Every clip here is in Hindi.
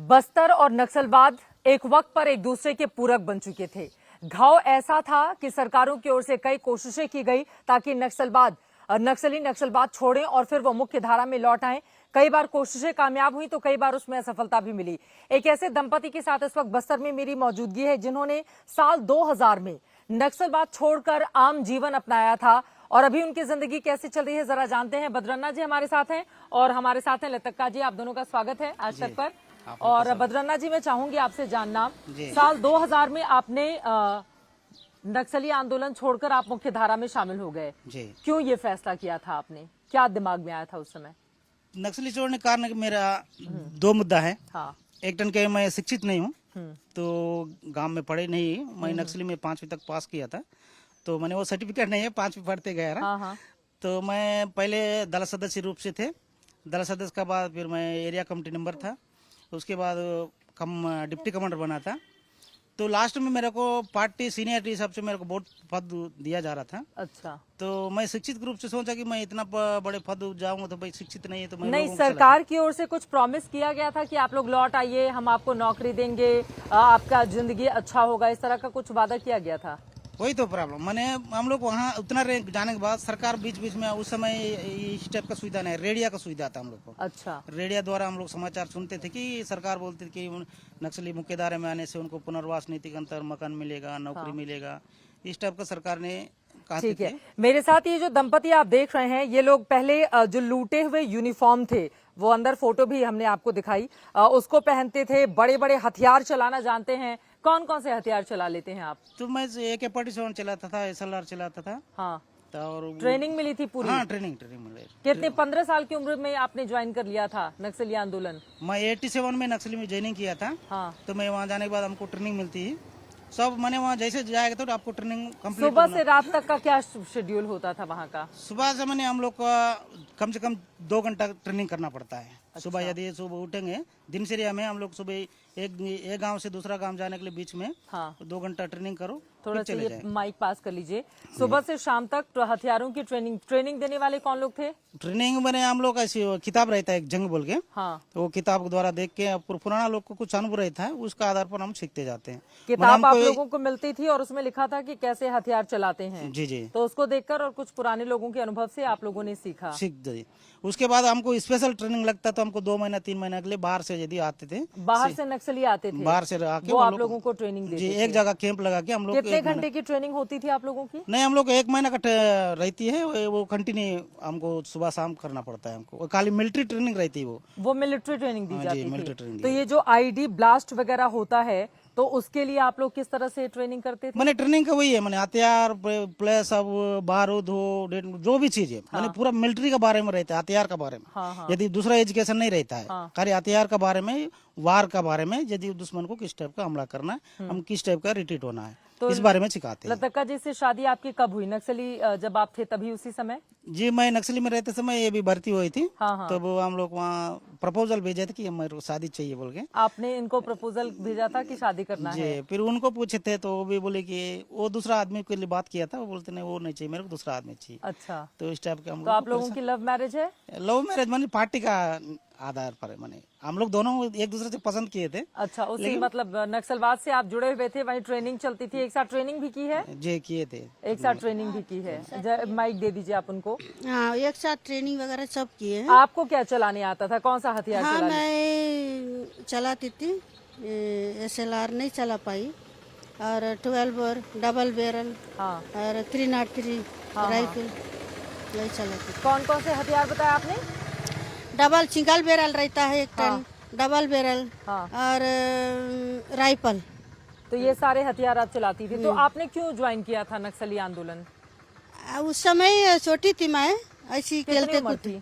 बस्तर और नक्सलवाद एक वक्त पर एक दूसरे के पूरक बन चुके थे। घाव ऐसा था कि सरकारों की ओर से कई कोशिशें की गई ताकि नक्सलवाद छोड़ें और फिर वो मुख्य धारा में लौट आएं। कई बार कोशिशें कामयाब हुई तो कई बार उसमें असफलता भी मिली। एक ऐसे दंपति के साथ इस वक्त बस्तर में मेरी मौजूदगी है जिन्होंने साल 2000 में नक्सलवाद छोड़कर आम जीवन अपनाया था और अभी उनकी जिंदगी कैसे चल रही है जरा जानते हैं। बद्रन्ना जी हमारे साथ हैं और हमारे साथ हैं लतक्का जी। आप दोनों का स्वागत है आज तक पर। और बद्रन्ना जी मैं चाहूंगी आपसे जानना, साल 2000 में आपने नक्सली आंदोलन छोड़कर आप मुख्य धारा में शामिल हो गए। क्यों ये फैसला किया था आपने, क्या दिमाग में आया था उस समय? नक्सली छोड़ने का कारण मेरा दो मुद्दा है। हाँ। एक टन के मैं शिक्षित नहीं हूँ, तो गांव में पढ़े नहीं। मैं नक्सली में 5वीं तक पास किया था, तो मैंने वो सर्टिफिकेट नहीं है, 5वीं पढ़ते गया रहा। हाँ। तो मैं पहले दल सदस्य रूप से थे। दल सदस्य का बाद फिर मैं एरिया कमेटी नंबर था, उसके बाद डिप्टी कमांडर बना था। तो लास्ट में मेरे को पार्टी सीनियरिटी हिसाब से मेरे को बहुत पद दिया जा रहा था। अच्छा। तो मैं शिक्षित ग्रुप से सोचा कि मैं इतना बड़े पद जाऊंगा तो भाई शिक्षित नहीं है तो मैं नहीं, सरकार की ओर से कुछ प्रॉमिस किया गया था कि आप लोग लौट आइए, हम आपको नौकरी देंगे, आपका जिंदगी अच्छा होगा, इस तरह का कुछ वादा किया गया था? वही तो प्रॉब्लम। मैंने हम लोग वहाँ उतना रैंक जाने के बाद सरकार बीच बीच में उस समय इस टाइप का सुविधा नहीं, रेडिया का सुविधा था हम लोग को। अच्छा। रेडिया द्वारा हम लोग समाचार सुनते थे कि सरकार बोलती थी कि नक्सली मुख्य धारा में आने से उनको पुनर्वास नीति के अंतर मकान मिलेगा, नौकरी मिलेगा, इस टाइप का सरकार ने कहा। ठीक है, मेरे साथ ये जो दंपति आप देख रहे हैं, ये लोग पहले जो लूटे हुए यूनिफॉर्म थे, वो अंदर फोटो भी हमने आपको दिखाई, उसको पहनते थे, बड़े बड़े हथियार चलाना जानते हैं। कौन कौन से हथियार चला लेते हैं आप? तो मैं AK-47 चलाता था, SLR चलाता था। हाँ। और ट्रेनिंग मिली थी पूरी? हाँ, ट्रेनिंग मिली। कितने 15 साल की उम्र में आपने ज्वाइन कर लिया था नक्सली आंदोलन? मैं 87 में नक्सली में ज्वाइनिंग किया था। हाँ। तो मैं वहाँ जाने के बाद हमको ट्रेनिंग मिलती है सब। मैंने वहाँ जैसे जाएगा तो आपको ट्रेनिंग कंप्लीट। सुबह से रात तक का क्या शेड्यूल होता था वहाँ का? सुबह से मैंने हम लोग का कम से कम 2 घंटा ट्रेनिंग करना पड़ता है। अच्छा। सुबह यदि सुबह उठेंगे दिनचर्या में हम लोग सुबह एक गांव से दूसरा गांव जाने के लिए बीच में 2 घंटा ट्रेनिंग करो। थोड़ा सा ये माइक पास कर लीजिए। सुबह से शाम तक तो हथियारों की ट्रेनिंग देने वाले कौन लोग थे? ट्रेनिंग मैंने हम लोग ऐसी किताब रहता है एक जंग बोल के। हाँ। तो वो किताब के द्वारा देख के पुराना लोग को कुछ अनुभव रहता है, उसका आधार पर हम सीखते जाते हैं। किताब आप लोगों को मिलती थी और उसमें लिखा था कि कैसे हथियार चलाते हैं? जी। तो उसको देखकर और कुछ पुराने लोगों के अनुभव से आप लोगों ने सीख। उसके बाद हमको स्पेशल ट्रेनिंग लगता तो हमको 2 महीना 3 महीना के लिए बाहर से यदि आते थे, बाहर से नक्सली आते थे, बाहर से आके वो आप लोगों को ट्रेनिंग देते थे। एक जगह कैंप लगा के हम लोग। कितने घंटे की ट्रेनिंग होती थी आप लोगों की? नहीं, हम लोग 1 महीना का रहती है, वो कंटिन्यू हमको सुबह शाम करना पड़ता है। हमको खाली मिलिट्री ट्रेनिंग रहती है, वो मिलिट्री ट्रेनिंग दी जाती थी। तो ये जो ID ब्लास्ट वगैरह होता है तो उसके लिए आप लोग किस तरह से ट्रेनिंग करते थे? मैंने ट्रेनिंग का वही है, मैंने हथियार प्लस अब बारूद हो जो भी चीज है। मैंने पूरा मिलिट्री के बारे में रहता है, हथियार का बारे में। हाँ। यदि दूसरा एजुकेशन नहीं रहता है, खाली हथियार का बारे में, वार का बारे में, यदि दुश्मन को किस टाइप का हमला करना है, हम किस टाइप का रिट्रीट होना है, तो इस बारे में सिखाते हैं। लतक्का जी से शादी आपकी कब हुई? नक्सली जब आप थे तभी उसी समय? जी, मैं नक्सली में रहते समय ये भी भर्ती हुई थी। हाँ। तब हम लोग वहाँ प्रपोजल भेजे थे कि मेरे को शादी चाहिए बोल के। आपने इनको प्रपोजल भेजा था कि शादी करना है? जी, फिर उनको पूछे थे तो वो भी बोले कि वो दूसरा आदमी के लिए बात किया था, वो बोलते नहीं वो नहीं चाहिए, मेरे को दूसरा आदमी चाहिए। अच्छा। तो इस टाइप के हम तो आप लोगों की लव मैरिज है? लव मैरिज मैंने पार्टी का आधार पर है, मैंने हम लोग दोनों एक दूसरे से पसंद किए थे। अच्छा, उसी मतलब नक्सलवाद से आप जुड़े हुए थे, वहीं ट्रेनिंग चलती थी, एक साथ ट्रेनिंग भी की है? जी, किए थे, एक साथ ट्रेनिंग भी की है। माइक दे दीजिए आप उनको। हाँ, एक साथ ट्रेनिंग वगैरह सब किए हैं। आपको क्या चलाने आता था, कौन सा हथियार? हाँ, मैं चलाती थी, SLR नहीं चला पाई, और 12 बोर डबल बैरल और 303 राइफल यही चलाती थी। कौन कौन से हथियार बताया आपने? डबल सिंगल बैरल रहता है 1 टन, डबल बैरल और राइफल। तो ये सारे हथियार आप चलाती थी। तो आपने क्यों ज्वाइन किया था नक्सली आंदोलन? उस समय छोटी थी मैं, ऐसी खेलते थी?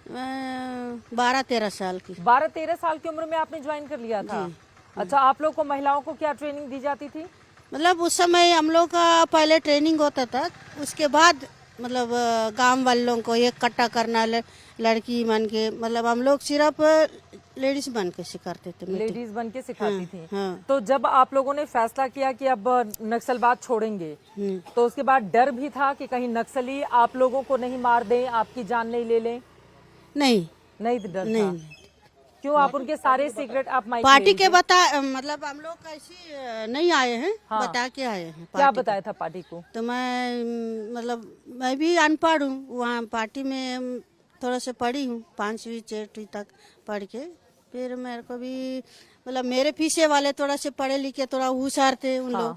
12-13 साल की। 12-13 साल की उम्र में आपने ज्वाइन कर लिया था? अच्छा, आप लोग को महिलाओं को क्या ट्रेनिंग दी जाती थी? मतलब उस समय हम लोग का पहले ट्रेनिंग होता था, उसके बाद मतलब गांव वालों को एक कट्टा करना, लड़की बन के, मतलब हम लोग सिर्फ लेडीज बन के सिखाते थे। लेडीज बन के सिखाती थी। हाँ। तो जब आप लोगों ने फैसला किया कि अब नक्सलवाद छोड़ेंगे, तो उसके बाद डर भी था कि कहीं नक्सली आप लोगों को नहीं मार दें, आपकी जान नहीं ले लें? नहीं, डर नहीं। था। क्यों आप उनके सारे सीक्रेट आप माइक पार्टी में के बता मतलब हम लोग ऐसी नहीं आए हैं, बता के आए हैं क्या पार्टी बताया था पार्टी को? तो मैं मतलब मैं भी अनपढ़ हूँ, वहाँ पार्टी में थोड़ा से पढ़ी हूँ, 5वीं 6वीं तक पढ़ के फिर मेरे को भी मतलब मेरे पीछे वाले थोड़ा से पढ़े लिखे थोड़ा होशियार थे उन लोग,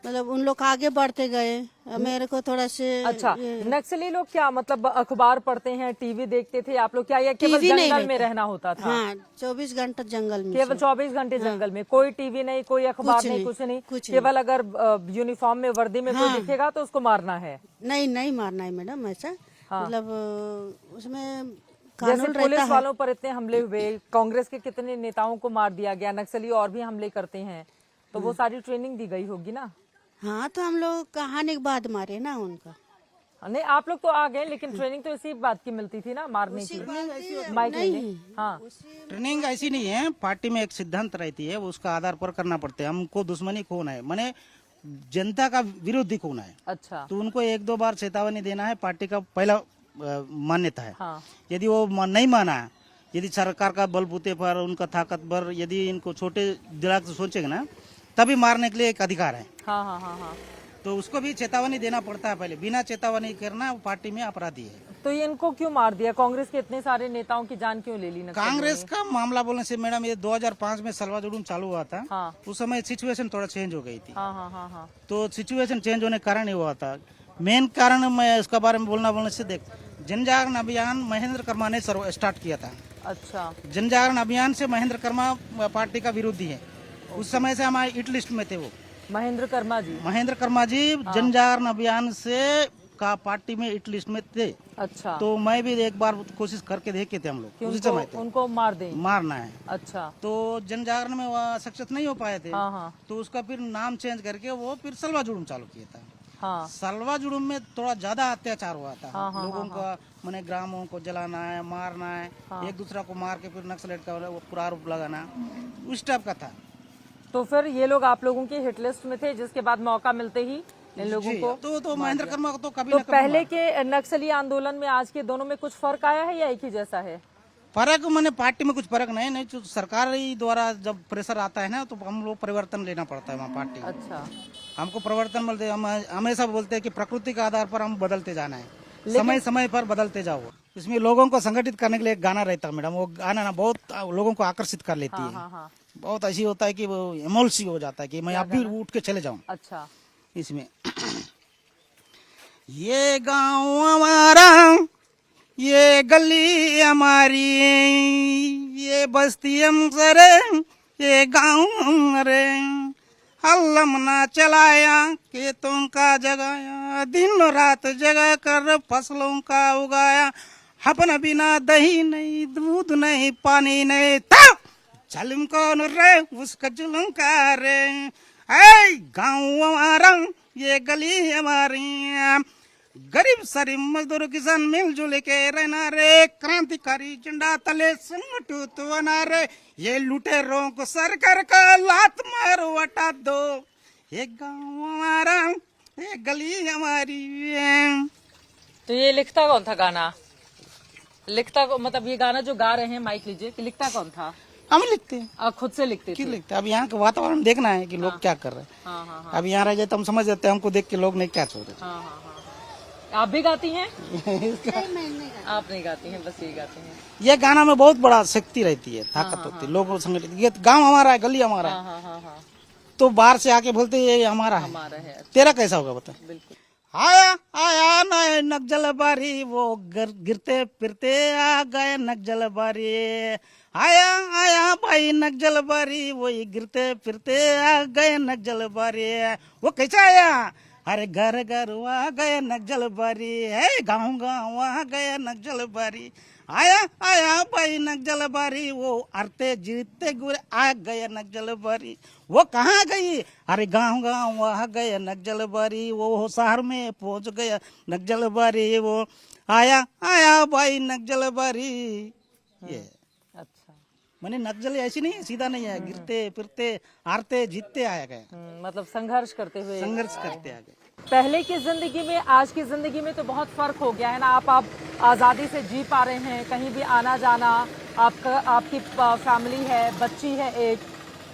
मतलब उन लोग आगे बढ़ते गए, मेरे को थोड़ा से अच्छा, नक्सली लोग क्या मतलब अखबार पढ़ते हैं, टीवी देखते थे आप लोग क्या, या केवल टीवी नहीं जंगल में देखते। रहना होता था? हाँ 24 घंटा जंगल में केवल 24 घंटे जंगल में, कोई टीवी नहीं, कोई अखबार कुछ नहीं, नहीं, कुछ नहीं, कुछ केवल अगर यूनिफॉर्म में वर्दी में कोई दिखेगा तो उसको मारना है। नहीं मारना है मैडम ऐसा, मतलब उसमें जैसे कानून पुलिस रहता है। वालों पर इतने हमले हुए, कांग्रेस के कितने नेताओं को मार दिया गया, नक्सली और भी हमले करते हैं, तो वो सारी ट्रेनिंग दी गई होगी ना? हाँ तो हम लोग कहानी के बाद मारे ना उनका। नहीं, आप लोग तो आ गए, लेकिन ट्रेनिंग तो इसी बात की मिलती थी ना, मारने की। माइक ले लें। हाँ, ट्रेनिंग ऐसी नहीं है, पार्टी में एक सिद्धांत रहती है, उसका आधार पर करना पड़ता है। हमको दुश्मनी कौन है, माने जनता का विरोधी कौन है, अच्छा, तो उनको 1-2 बार चेतावनी देना है, पार्टी का पहला मान्यता है। हाँ, यदि वो नहीं माना, यदि सरकार का बलबूते पर उनका ताकतवर यदि इनको छोटे दिमाग से सोचेगा ना, तभी मारने के लिए एक अधिकार है, हाँ, हाँ, हाँ, हाँ। तो उसको भी चेतावनी देना पड़ता है पहले। बिना चेतावनी करना वो पार्टी में अपराधी है। तो ये इनको क्यों मार दिया? कांग्रेस के इतने सारे नेताओं की जान क्यों ले ली नक्सलियों ने? कांग्रेस का मामला बोलने से मैडम, ये 2005 में सलवा जुड़ूम चालू हुआ था। हाँ, उस समय सिचुएशन थोड़ा चेंज हो गई थी, हाँ, हाँ, हाँ, हाँ, तो सिचुएशन चेंज होने के कारण ही हुआ था। मेन कारण मैं इसका बारे में बोलने से देख, जन जागरण अभियान महेंद्र कर्मा ने स्टार्ट किया था। अच्छा, जन जागरण अभियान से महेंद्र कर्मा पार्टी का विरोधी है, उस समय से हमारे हिट लिस्ट में थे वो। महेंद्र कर्मा जी। महेंद्र कर्मा जी जन जागरण अभियान से का पार्टी में हिट लिस्ट में थे, अच्छा, तो मैं भी एक बार कोशिश करके देखे थे हम कि लोग, उसी समय थे। उनको मार दें। मारना है, अच्छा, तो जन जागरण में वह सक्सेस नहीं हो पाए थे, हाँ, हाँ, तो उसका फिर नाम चेंज करके वो फिर सलवा जुड़ूम चालू किया था। हाँ, सलवा जुड़ूम में थोड़ा ज्यादा अत्याचार हुआ था, हाँ, लोगों का मैंने ग्रामों को जलाना है, मारना है, एक दूसरा को मार के फिर नक्सलेट का वो पूरा आरोप लगाना, उस टाइप का था। तो फिर ये लोग आप लोगों की हिट लिस्ट में थे, जिसके बाद मौका मिलते ही इन लोगों को तो महेंद्र कर्मा को तो कभी तो न कभी पहले के नक्सली आंदोलन में आज के दोनों में कुछ फर्क आया है या एक ही जैसा है? फर्क मैंने पार्टी में कुछ फर्क नहीं, जो सरकार ही द्वारा जब प्रेशर आता है ना, तो हम लोग परिवर्तन लेना पड़ता है वहाँ पार्टी में। अच्छा, हमको परिवर्तन बोलते, हम हमेशा बोलते हैं कि प्रकृति के आधार पर हम बदलते जाना है, समय समय पर बदलते जाओ। इसमें लोगों को संगठित करने के लिए एक गाना रहता है मैडम, वो गाना ना बहुत लोगों को आकर्षित कर लेती है। हाँ, हाँ, बहुत ऐसी होता है कि वो इमोल्सी हो जाता है कि मैं अब भी उठ के चले जाऊं। अच्छा, इसमें ये गांव हमारा, ये गली हमारी, ये बस्ती हमसरे, ये गांव हमारे, हल्लम ना चलाया खेतों का जगाया, दिन रात जगा कर फसलों का उगाया, अपन बिना दही नहीं, दूध नहीं, पानी नहीं, तब जुल्म कौन रे, उसका जुल्म का रे। ऐ गाँव हमारा, ये गली हमारी, गरीब शरीफ मजदूर किसान मिलजुल के रहना रे, क्रांतिकारी झंडा तले संगठित बना रे, ये लुटेरों को सरकार का लात मारो हटा दो, ये गाँव हमारा, ये गली हमारी। तो ये लिखता कौन था गाना? लिखता मतलब ये गाना जो गा रहे हैं, माइक लीजिए, कि लिखता कौन था? हम लिखते हैं। आप खुद से लिखते थे? क्यों लिखते हैं? अब यहाँ का वातावरण देखना है कि लोग क्या कर रहे हैं। हाँ, हाँ, हाँ, अब यहाँ रह जाए तो हम समझ जाते हैं, हमको देख के लोग नहीं क्या छोड़ रहे। हाँ, हाँ, हाँ। आप भी गाती हैं? नहीं आप नहीं गाती हैं, बस ये गाती हैं। ये गाना में बहुत बड़ा शक्ति रहती है, ताकत होती है, लोगों संगठित। ये गांव हमारा है, गली हमारा है, हाँ, हाँ, हाँ, तो बाहर से आके बोलते ये हमारा है, हमारा है। तेरा कैसा होगा बता। बिल्कुल। आया आया नए नक्जल बारी, वो गिरते फिरते आ गए नक्जल बारी, आया आया भाई नक्जल बारी, वही गिरते फिरते आ गए नक्जल बारी। वो कैसा आया? अरे घर घर आ गए नक्जल बारी, है गाँव गाँव आ गए नक्जल बारी, आया आया भाई नक्जल बारी, वो आरते जीतते गुरे आ गए नक्जल बारी। वो कहाँ गई? अरे गाँव गाँव आ गए नक्जल बारी, वो शहर में पहुंच गया नक्जल बारी, वो आया आया भाई नक्जल बारी। ये अच्छा, मैंने नक्जल ऐसी नहीं है, सीधा नहीं है, गिरते फिरते हारते जीतते आया गए, मतलब संघर्ष करते हुए संघर्ष करते आ गए। पहले की जिंदगी में आज की जिंदगी में तो बहुत फर्क हो गया है ना। आप आजादी से जी पा रहे हैं, कहीं भी आना जाना, आपकी फैमिली है, बच्ची है एक,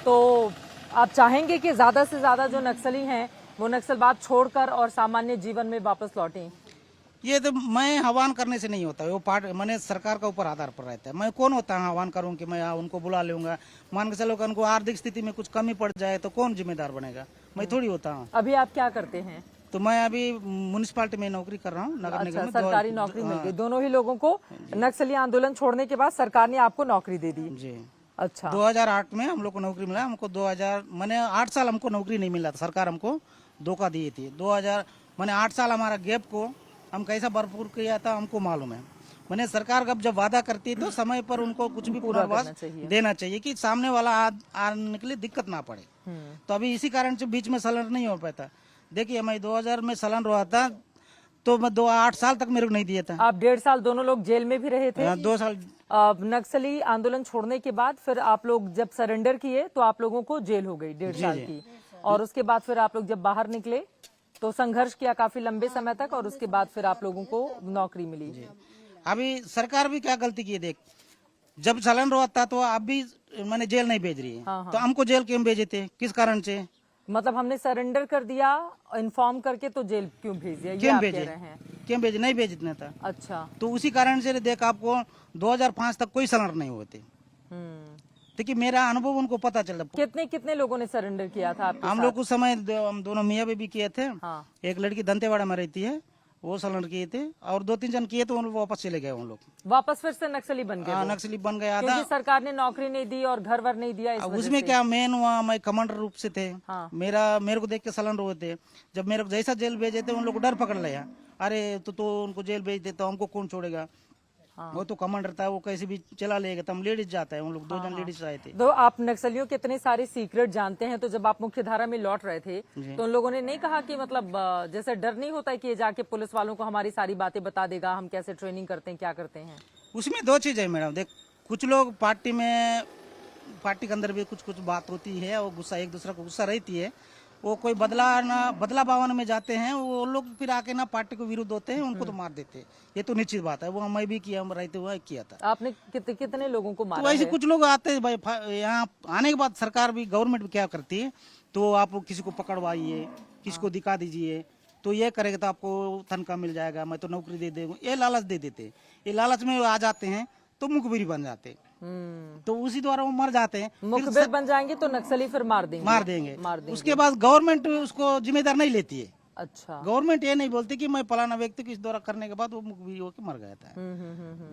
तो आप चाहेंगे कि ज्यादा से ज्यादा जो नक्सली हैं वो नक्सलवाद छोड़कर और सामान्य जीवन में वापस लौटें? ये तो मैं आह्वान करने से नहीं होता, वो मैंने सरकार का ऊपर आधार पर रहता है। मैं कौन होता है आह्वान करूं कि मैं उनको बुला लूंगा? मान के चलो कि उनको आर्थिक स्थिति में कुछ कमी पड़ जाए तो कौन जिम्मेदार बनेगा? मैं थोड़ी होता हूँ। अभी आप क्या करते हैं? तो मैं अभी म्युनिसिपालिटी में नौकरी कर रहा हूँ, नगर निगम में। सरकारी नौकरी मिल गई दोनों ही लोगों को। नक्सली आंदोलन छोड़ने के बाद सरकार ने आपको नौकरी दे दी? जी। अच्छा। 2008 में हम लोग को नौकरी मिला। हमको 2000 मैंने 8 साल हमको नौकरी नहीं मिला था, सरकार हमको धोखा दी थी। 2000 मैंने 8 साल हमारा गैप को हम कैसा भरपूर किया था हमको मालूम है। मैंने सरकार जब वादा करती है तो समय पर उनको कुछ भी पुनर्वास देना चाहिए कि सामने वाला आने के लिए दिक्कत ना पड़े। तो अभी इसी कारण से बीच में सलन नहीं हो पाता। देखिए मैं 2000 में सलन रहा था तो मैं 8 साल तक मेरे को नहीं दिया था। आप 1.5 साल दोनों लोग जेल में भी रहे थे? 2 साल। नक्सली आंदोलन छोड़ने के बाद फिर आप लोग जब सरेंडर किए तो आप लोगों को जेल हो गई 1.5 साल की, और उसके बाद फिर आप लोग जब बाहर निकले तो संघर्ष किया काफी लंबे समय तक, और उसके बाद फिर आप लोगों को नौकरी मिली। अभी सरकार भी क्या गलती की है, देख जब चलन रहा था तो अब भी मैंने जेल नहीं भेज रही है। तो हमको जेल क्यों भेजे थे, किस कारण से? मतलब हमने सरेंडर कर दिया इन्फॉर्म करके तो जेल क्यों भेज दिया, ये क्यों आप भेजे? कह रहे हैं? क्यों भेजे? नहीं भेजना था। अच्छा। तो उसी कारण से देख आपको 2005 तक कोई सरेंडर नहीं हुए थे। देखिए मेरा अनुभव उनको पता चला। कितने लोगों ने सरेंडर किया था आपके हम साथ? लोग उस समय हम दोनों मियाँ भी किए थे। हाँ। एक लड़की दंतेवाड़ा में रहती है, वो सरेंडर किए थे, और 2-3 जन किए तो उन लोग वापस चले गए। उन लोग वापस फिर से नक्सली बन गए? नक्सली बन गया था क्योंकि सरकार ने नौकरी नहीं दी और घर वर नहीं दिया, इस वजह उसमें से। क्या मेन वहाँ मैं कमांडर रूप से थे। हाँ। मेरे को देख के सलन हुए थे। जब मेरे को जैसा जेल भेजे थे उन लोग को डर पकड़ लिया। अरे तो उनको जेल भेज दे तो हमको कौन छोड़ेगा? हाँ। वो तो कमांडर था, वो कैसे भी चला लेगा। तो हम लेडीज जाता है, उन लोग 2 जन लेडीज आए थे। तो आप नक्सलियों के इतने सारे सीक्रेट जानते हैं, तो जब आप मुख्य धारा में लौट रहे थे तो उन लोगों ने नहीं कहा कि मतलब जैसे डर नहीं होता है कि ये जाके पुलिस वालों को हमारी सारी बातें बता देगा, हम कैसे ट्रेनिंग करते हैं, क्या करते हैं? उसमें 2 चीज है मैडम। देख कुछ लोग पार्टी के अंदर भी कुछ बात होती है, वो गुस्सा एक दूसरे को गुस्सा रहती है। वो कोई बदला भावन में जाते हैं, वो लोग फिर आके ना पार्टी को विरुद्ध होते हैं, उनको तो मार देते हैं। ये तो निश्चित बात है, वो मैं भी किया, हम रहते हुए किया था। आपने कितने लोगों को मारा तो ऐसे है? कुछ लोग आते हैं भाई, यहाँ आने के बाद सरकार भी गवर्नमेंट भी क्या करती है, तो आप किसी को पकड़वाइए, किसी को दिखा दीजिए, तो ये करेगा तो आपको तनख्वाह मिल जाएगा, मैं तो नौकरी दे दूंगा, ये लालच दे देते। ये लालच में आ जाते हैं तो मुखबिर बन जाते, तो उसी द्वारा वो मर जाते हैं। मुखबिर बन जाएंगे तो नक्सली फिर मार देंगे। उसके बाद गवर्नमेंट उसको जिम्मेदार नहीं लेती है। अच्छा। गवर्नमेंट ये नहीं बोलती कि मैं फलाना व्यक्ति को इस द्वारा करने के बाद वो मुखबिर होकर मर गया था।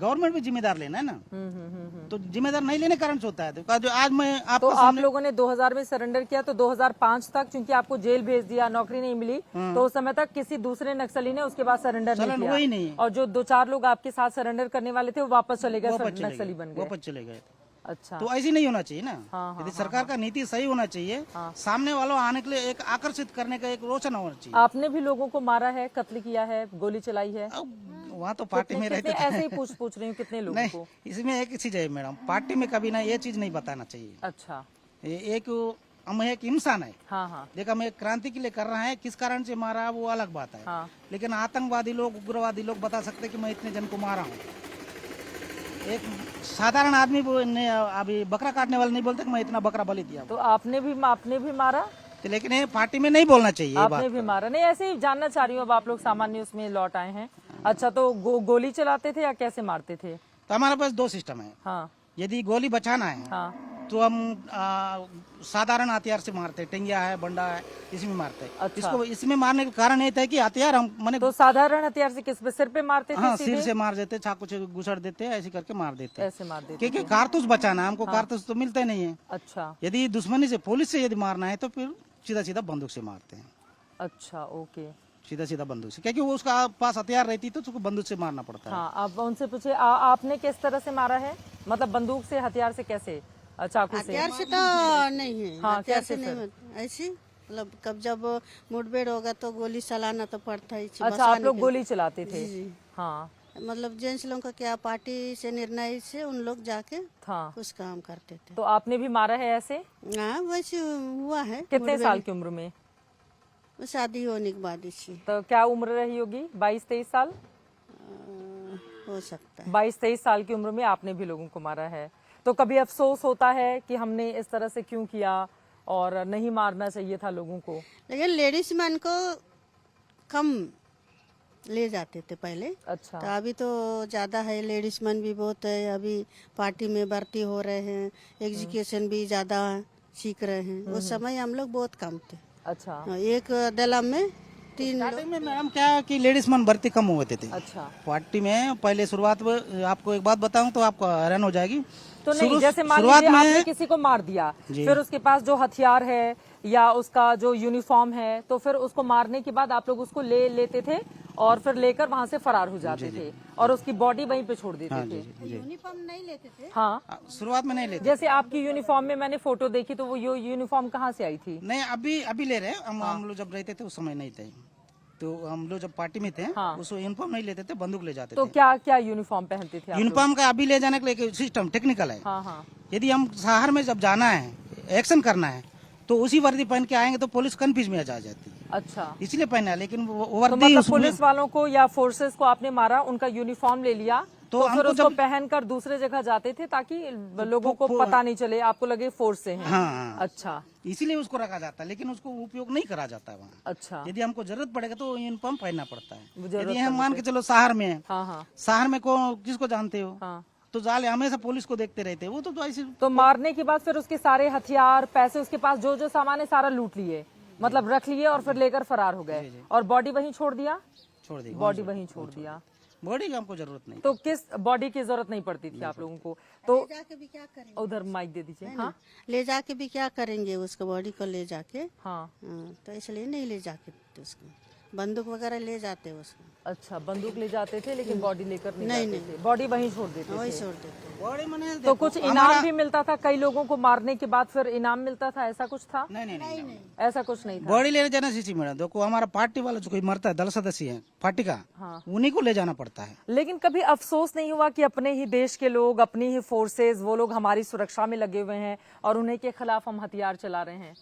गवर्नमेंट भी जिम्मेदार लेना है ना। तो जिम्मेदार नहीं लेने कारण से होता है। तो जो आज मैं तो आप लोगों ने 2000 में सरेंडर किया, तो 2005 तक चूंकि आपको जेल भेज दिया, नौकरी नहीं मिली, तो उस समय तक किसी दूसरे नक्सली ने उसके बाद सरेंडर नहीं किया? वही नहीं। और जो 2-4 लोग आपके साथ सरेंडर करने वाले थे वो वापस चले गए, नक्सली बन गए? वापस चले गए। अच्छा। तो ऐसी नहीं होना चाहिए ना। हाँ, यदि सरकार का नीति सही होना चाहिए, सामने वालों आने के लिए एक आकर्षित करने का एक रोशन होना चाहिए। आपने भी लोगों को मारा है, कत्ल किया है, गोली चलाई है? वहाँ तो पार्टी में रहते ऐसे ही पूछ रही हूँ कितने लोगों को? इसमें एक चीज है मैडम, पार्टी में कभी ना ये चीज नहीं बताना चाहिए। अच्छा। हम एक इंसान है। हाँ। देखा हम एक क्रांति के लिए कर रहे हैं, किस कारण से मारा वो अलग बात है। हाँ। लेकिन आतंकवादी लोग, उग्रवादी लोग बता सकते कि मैं इतने जन को मारा हूँ। एक साधारण आदमी अभी बकरा काटने वाला नहीं बोलते कि मैं इतना बकरा बलि दिया। तो आपने भी मारा? तो लेकिन ये पार्टी में नहीं बोलना चाहिए। आपने भी मारा? नहीं, ऐसे ही जानना चाह रही हूँ। अब आप लोग सामान्य उसमें लौट आए हैं। अच्छा, तो गोली चलाते थे या कैसे मारते थे? तो हमारे पास 2 सिस्टम है। हाँ। यदि गोली बचाना है तो हम साधारण हथियार से मारते हैं, टेंगिया है, बंडा है, इसमें मारते हैं। अच्छा। इसको इसमें मारने का कारण ये था कि हथियार हम मैंने तो साधारण हथियार से किस पे, सिर पे मारते थे? हाँ, सिर से मार देते, चाकू से घुसड़ देते, ऐसे करके मार देते। ऐसे मार देते क्योंकि कारतूस बचाना है हमको। कारतूस तो मिलते नहीं है। अच्छा। यदि दुश्मनी से, पुलिस से यदि मारना है तो फिर सीधा बंदूक से मारते हैं। अच्छा, ओके। सीधा बंदूक से, क्योंकि वो उसका पास हथियार रहती तो उसको बंदूक से मारना पड़ता है। हाँ, आप उनसे पूछे आपने किस तरह से मारा है, मतलब बंदूक से, हथियार से, कैसे? चाकू से? हथियार से तो नहीं है। हाँ, हथियार कैसे से नहीं, ऐसी मतलब कब जब मुठभेड़ होगा तो गोली चलाना तो पड़ता है। अच्छा, आप लोग गोली चलाते थे? जी। हाँ। मतलब जेंट्स लोगों का क्या, पार्टी से निर्णय से उन लोग जाके कुछ काम करते थे। तो आपने भी मारा है ऐसे? हाँ, वैसे हुआ है। कितने साल की उम्र में? वो शादी होने के बाद इसी तो क्या उम्र रही होगी? 22-23 साल? हो सकता है। 22-23 साल की उम्र में आपने भी लोगों को मारा है, तो कभी अफसोस होता है कि हमने इस तरह से क्यों किया और नहीं मारना चाहिए था लोगों को? लेकिन लेडीज मैन को कम ले जाते थे पहले, अच्छा। तो अभी तो ज्यादा है, लेडीज मैन भी बहुत है, अभी पार्टी में भर्ती हो रहे हैं, एजुकेशन भी ज्यादा सीख रहे हैं। उस समय हम लोग बहुत कम थे। अच्छा। एक दलम में 3 लोग। स्टार्टिंग में मैडम क्या कि लेडीज मैन भर्ती कम होते थे अच्छा। पार्टी में। पहले शुरुआत में आपको एक बात बताऊं तो आपको हैरान हो जाएगी। तो नहीं, जैसे मान शुरुआत लीजिए आपने में किसी को मार दिया, जी। फिर उसके पास जो हथियार है या उसका जो यूनिफॉर्म है, तो फिर उसको मारने के बाद आप लोग उसको ले लेते थे और फिर लेकर वहां से फरार हो जाते थे और उसकी बॉडी वहीं पे छोड़ देते थे। यूनिफॉर्म नहीं लेते थे। हाँ, शुरुआत में नहीं लेते। जैसे आपकी यूनिफॉर्म में मैंने फोटो देखी, तो वो यूनिफॉर्म कहाँ से आई थी? नहीं, अभी ले रहे हैं। हम लोग जब रहते थे उस समय नहीं थे, तो हम लोग जब पार्टी में थे हाँ। उसको यूनिफॉर्म नहीं लेते थे, बंदूक ले जाते तो थे। क्या क्या यूनिफॉर्म पहनते थे आप लोग? यूनिफॉर्म का अभी ले जाने के लिए सिस्टम टेक्निकल है। हाँ हाँ। यदि हम शहर में जब जाना है, एक्शन करना है, तो उसी वर्दी पहन के आएंगे तो पुलिस कंफ्यूज में आ जाती है, अच्छा। इसलिए पहना है। लेकिन वो तो वर्दी मतलब उसमें- पुलिस वालों को या फोर्सेस को आपने मारा, उनका यूनिफॉर्म ले लिया, तो फिर हमको उसको जब- पहनकर दूसरे जगह जाते थे ताकि लोगों को पता नहीं चले, आपको लगे फोर्स से हैं। हाँ, अच्छा इसीलिए उसको रखा जाता है, लेकिन उसको उपयोग नहीं करा जाता है वहाँ। अच्छा। यदि हमको जरूरत पड़ेगा तो यूनिफॉर्म पहनना पड़ता है। जरूरत यदि हम मान के चलो शहर में है, हाँ हाँ शहर में किसको जानते हो, हाँ। तो जाले हमेशा पुलिस को देखते रहते हैं। वो तो ऐसे तो मारने के बाद फिर उसके सारे हथियार, पैसे, उसके पास जो जो सामान है सारा लूट लिए, मतलब रख लिए और फिर लेकर फरार हो गए और बॉडी वहीं छोड़ दिया? छोड़ दी। बॉडी वहीं छोड़ दिया। बॉडी की हमको जरूरत नहीं। तो किस बॉडी की जरूरत नहीं पड़ती थी आप लोगों को? तो ले जाके भी क्या करेंगे? उधर माइक दे दीजिए। हाँ ले जाके भी क्या करेंगे उसको, बॉडी को ले जाके? हाँ। हाँ, तो इसलिए नहीं ले जाके तो उसको बंदूक वगैरह ले जाते उसको। अच्छा, बंदूक ले जाते थे लेकिन बॉडी लेकर नहीं नहीं, जाते थे, बॉडी वहीं छोड़ देते वही थे। छोड़ देते। बॉडी मैंने तो कुछ इनाम भी मिलता था? कई लोगों को मारने के बाद फिर इनाम मिलता था, ऐसा कुछ था? नहीं। ऐसा कुछ नहीं था। बॉडी ले जाना चाहिए मैडम। देखो हमारा पार्टी वाला जो कोई मरता है, दल सदस्य है पार्टी का, हाँ। उन्हीं को ले जाना पड़ता है। लेकिन कभी अफसोस नहीं हुआ कि अपने ही देश के लोग, अपनी ही फोर्सेस, वो लोग हमारी सुरक्षा में लगे हुए हैं और उन्हीं के खिलाफ हम हथियार चला रहे हैं?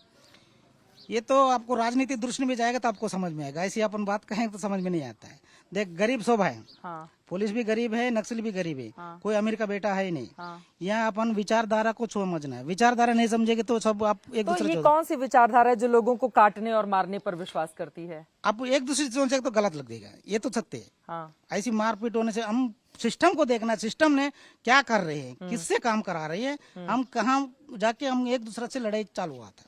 ये तो आपको राजनीतिक दृष्टि में जाएगा तो आपको समझ में आएगा। ऐसी अपन बात कहें तो समझ में नहीं आता है। देख, गरीब सब है, हाँ पुलिस भी गरीब है, नक्सली भी गरीब है, हाँ। कोई अमीर का बेटा है ही नहीं। हाँ। यहाँ अपन विचारधारा को समझना है। विचारधारा नहीं समझेंगे तो सब आप एक तो दूसरे ये कौन सी विचारधारा है जो लोगों को काटने और मारने पर विश्वास करती है? आप एक दूसरे से सोचेंगे तो गलत लगेगा। ये तो सत्य है। हाँ ऐसी मारपीट होने से हम सिस्टम को देखना, सिस्टम ने क्या कर रहे हैं, किससे काम करा रही है, हम कहाँ जाके हम एक दूसरे से लड़ाई चालू हुआ था।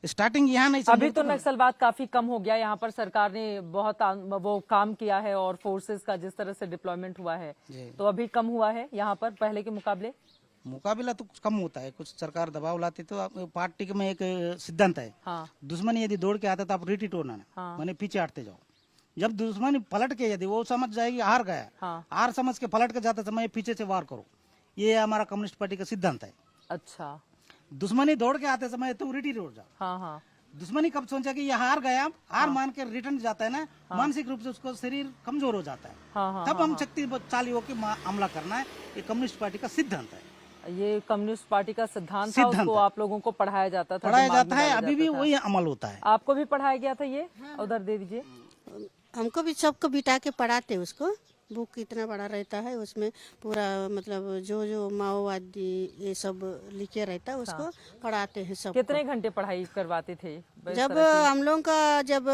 स्टार्टिंग यहाँ नहीं अभी तो नक्सलवाद काफी कम हो गया, यहाँ पर सरकार ने बहुत वो काम किया है और फोर्सेस का जिस तरह से डिप्लॉयमेंट हुआ है, तो अभी कम हुआ है यहाँ पर पहले के मुकाबले? मुकाबला तो कम होता है। कुछ सरकार दबाव लाती तो पार्टी में एक सिद्धांत है, हाँ दुश्मन यदि दौड़ के आता तो आप रिट्रीट होना, हाँ। माने पीछे हटते जाओ। जब दुश्मन पलट के यदि वो समझ जाएगी हार गया, हाँ। हार समझ के पलट के जाते समय पीछे से वार करो। ये हमारा कम्युनिस्ट पार्टी का सिद्धांत है। अच्छा। दुश्मनी दौड़ के आते समय तो रिट्रीट हो जाओ। हाँ हाँ दुश्मनी कब सोचा कि ये हार गया, हार मान के रिटर्न जाता है ना, मानसिक रूप से उसको शरीर कमजोर हो जाता है। हाँ हाँ तब हम शक्तिशाली होकर हमला करना है। ये कम्युनिस्ट पार्टी का सिद्धांत है। ये कम्युनिस्ट पार्टी का सिद्धांत था, उसको आप लोगों को पढ़ाया जाता था, पढ़ाया दिमाग में जाता है, डाला अभी भी जाता था। वही अमल होता है। आपको भी पढ़ाया गया था ये? उधर दे दीजिए। हमको भी सबको बिठा के पढ़ाते उसको। बुक कितना बड़ा रहता है, उसमें पूरा मतलब जो जो माओवादी ये सब लिखे रहता है उसको पढ़ाते हैं सब। कितने घंटे पढ़ाई करवाते थे? जब हम लोग का जब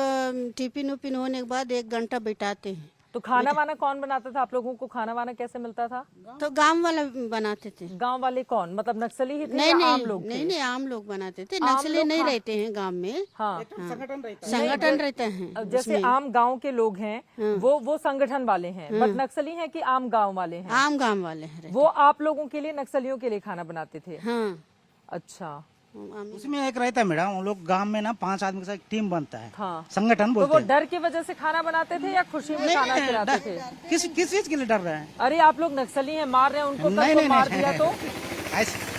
टिफिन उपिन होने के बाद 1 घंटा बिठाते हैं। तो खाना वाना कौन बनाता था आप लोगों को? खाना वाना कैसे मिलता था? तो गांव वाला बनाते थे। गांव वाले कौन, मतलब नक्सली ही थे नहीं या नहीं आम लोग थे? नहीं, आम लोग बनाते थे। नक्सली नहीं रहते हैं गांव में, हाँ, संगठन रहता है। अब जैसे आम गांव के लोग हैं वो संगठन वाले हैं, बट नक्सली हैं कि आम गांव वाले हैं? आम गांव वाले हैं। वो आप लोगों के लिए, नक्सलियों के लिए खाना बनाते थे? हाँ, अच्छा। उसमें एक रहता है मैडम, हम लोग गांव में ना 5 आदमी के साथ टीम बनता है, हाँ। संगठन तो बोलते वो हैं। डर की वजह से खाना बनाते थे या खुशी में खाना खिलाते थे? किस चीज के लिए डर रहे हैं? अरे आप लोग नक्सली हैं, मार रहे हैं उनको, नहीं, कल को नहीं, मार नहीं। दिया तो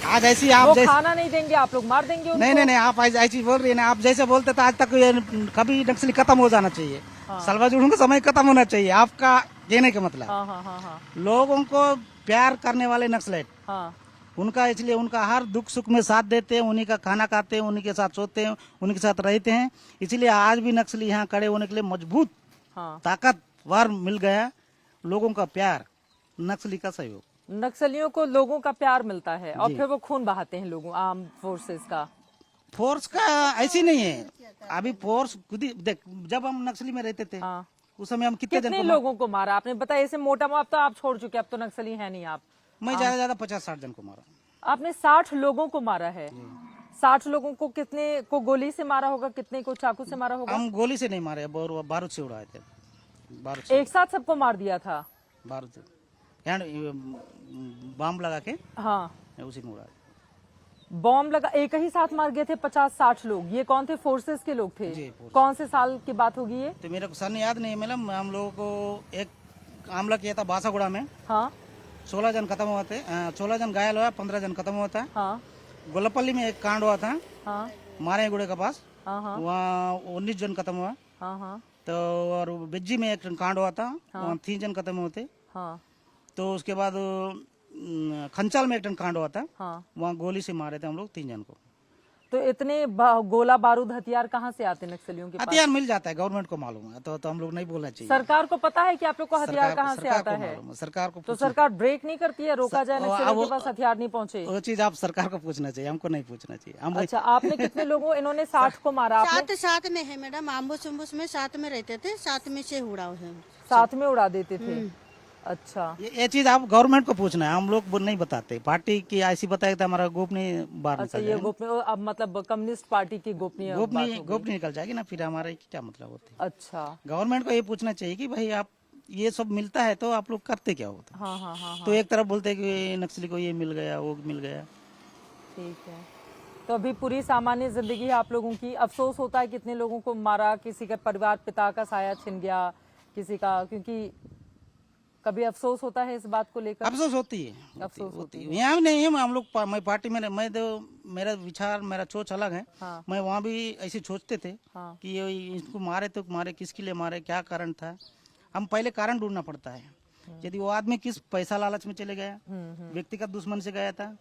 आज ऐसी आप वो जैसे खाना नहीं देंगे, आप लोग मार देंगे उनको? नहीं, आप ऐसी बोल रही है ना, आप जैसे बोलते तो आज तक ये कभी नक्सली खत्म हो जाना चाहिए। सलवा जुड़ने का समय खत्म होना चाहिए, आपका कहने का मतलब। हाँ हाँ हाँ हाँ लोगों को प्यार करने वाले नक्सलेट हाँ उनका, इसलिए उनका हर दुख सुख में साथ देते हैं, उन्हीं का खाना खाते हैं, उन्हीं के साथ सोते हैं, उन्हीं के साथ रहते हैं। इसलिए आज भी नक्सली यहाँ खड़े होने के लिए मजबूत, हाँ। ताकतवर मिल गया। लोगों का प्यार, नक्सली का सहयोग। नक्सलियों को लोगों का प्यार मिलता है और फिर वो खून बहाते हैं लोगों, आर्म फोर्सेस का। फोर्स का ऐसी नहीं है, अभी फोर्स खुद ही देख, जब हम नक्सली में रहते थे हाँ। उस समय हम कितने कितने लोगों को मारा आपने बताया? ऐसे मोटा मोटा, अब तो आप छोड़ चुके, अब तो नक्सली है नहीं आप। मैं ज्यादा 50-60 जन को मारा। आपने 60 लोगों को मारा है। 60 लोगों को कितने को गोली से मारा होगा, कितने को चाकू से मारा होगा? हम गोली से नहीं मारे, बारूद से उड़ाए थे। बारूद से, एक साथ सबको मार दिया था? बारूद से बम लगा के, हाँ, उसी में उड़ाए। बॉम्ब लगा, एक ही साथ मार गए थे 50-60 लोग। ये कौन थे? फोर्सेस के लोग थे? जी, फोर्सेस। कौन से साल की बात होगी ये? तो मेरे को सन याद नहीं है मैडम। हम लोगों को एक हमला किया था बासागुड़ा में, हाँ 16 जन खत्म हुआ थे, 16 जन घायल हुआ, 15 जन खत्म हुआ था। हाँ गोलपल्ली में एक कांड हुआ था, हाँ मारे गुड़े के पास, हाँ हाँ वहाँ 19 जन खत्म हुआ। हाँ हाँ तो और बिज्जी में एक कांड हुआ था, वहाँ 3 जन खत्म हुए थे। हाँ तो उसके बाद खंचाल में एक कांड हुआ था, हाँ। वहाँ गोली से मारे थे हम लोग 3 जन को। तो इतने गोला बारूद हथियार कहाँ से आते नक्सलियों के पास? हथियार मिल जाता है, गवर्नमेंट को मालूम है, तो हम लोग नहीं बोलना चाहिए। सरकार को पता है कि आप लोग को हथियार सरकार- कहाँ से सरकार आता को है? मालूम है, सरकार को तो सरकार ब्रेक नहीं करती है, रोका जाए नक्सलियों के पास हथियार नहीं पहुँचे? वो चीज आप सरकार को पूछना चाहिए, हमको नहीं पूछना चाहिए। हम अच्छा, आपने कितने लोगों, इन्होंने 60 को मारा, आपने साथ में है मैडम, आम्बुस उम्बुस में साथ में रहते थे, साथ में से उड़ाव है। साथ में उड़ा देते थे? अच्छा, ये चीज आप गवर्नमेंट को पूछना है, हम लोग नहीं बताते। पार्टी की ऐसी बताया था, हमारा गोपनीय बाहर अच्छा, निकल ये जाएगा। गोपनीय, अब मतलब कम्युनिस्ट पार्टी की गोपनीय बात हो गई। गोपनीय निकल जाएगी ना, फिर हमारे क्या मतलब होते हैं। अच्छा, गवर्नमेंट को ये पूछना चाहिए कि भाई आप ये सब मिलता है तो आप लोग करते क्या होता। हाँ हाँ हाँ हाँ, तो एक तरफ बोलते हैं कि नक्सली को ये मिल गया, वो मिल गया। ठीक है। तो अभी पूरी सामान्य जिंदगी है आप लोगों की। अफसोस होता है कितने लोगों को मारा, किसी का परिवार, पिता का साया छिन गया, किसी का, क्योंकि कभी अफसोस होता है इस बात को लेकर? अफसोस होती है, अफसोस होती है। यहाँ भी नहीं है। हम लोग मैं पार्टी में, मैं तो मेरा विचार, मेरा सोच अलग है। हाँ। मैं वहाँ भी ऐसे सोचते थे हाँ। कि ये इसको मारे तो मारे किसके लिए मारे, क्या कारण था। हम पहले कारण ढूंढना पड़ता है। यदि वो आदमी किस पैसा लालच में चले गया, व्यक्तिगत दुश्मन से गया था,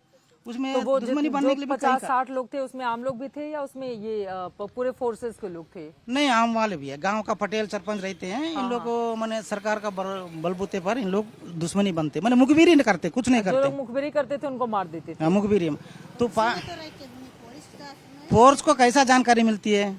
उसमें तो वो दुश्मनी बनने के लिए भी कई 50-60 लोग थे, उसमें आम लोग भी थे या उसमें ये पूरे फोर्सेस के लोग थे? नहीं, आम वाले भी है। गांव का पटेल सरपंच रहते हैं, इन लोग को मैंने सरकार का बलबूते पर इन लोग दुश्मनी बनते, मैंने मुखबिरी नहीं करते, कुछ नहीं जो करते। लोग मुखबिरी करते थे उनको मार देते थे? हाँ, मुखबिरी में। तो फोर्स को कैसा जानकारी मिलती है,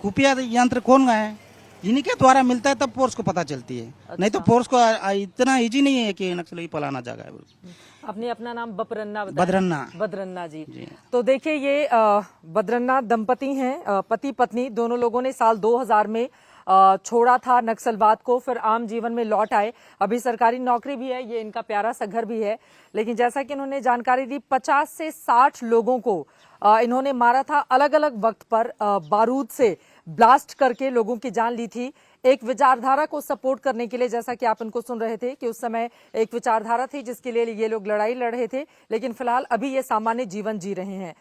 खुफिया यंत्र कौन है, इन्हीं के द्वारा मिलता है, तब फोर्स को पता चलती है। नहीं तो फोर्स को इतना इजी नहीं है कि नक्सली पलाना जगह है। आपने अपना नाम बपरन्ना बताया? बदरन्ना। बदरन्ना जी। तो देखिए, ये बदरन्ना दंपति हैं, पति पत्नी। दोनों लोगों ने साल 2000 में छोड़ा था नक्सलवाद को, फिर आम जीवन में लौट आए। अभी सरकारी नौकरी भी है, ये इनका प्यारा सा घर भी है। लेकिन जैसा कि इन्होंने जानकारी दी, 50 से 60 लोगों को इन्होंने मारा था, अलग अलग वक्त पर बारूद से ब्लास्ट करके लोगों की जान ली थी। एक विचारधारा को सपोर्ट करने के लिए, जैसा कि आप इनको सुन रहे थे कि उस समय एक विचारधारा थी जिसके लिए ये लोग लड़ाई लड़ रहे थे, लेकिन फिलहाल अभी ये सामान्य जीवन जी रहे हैं।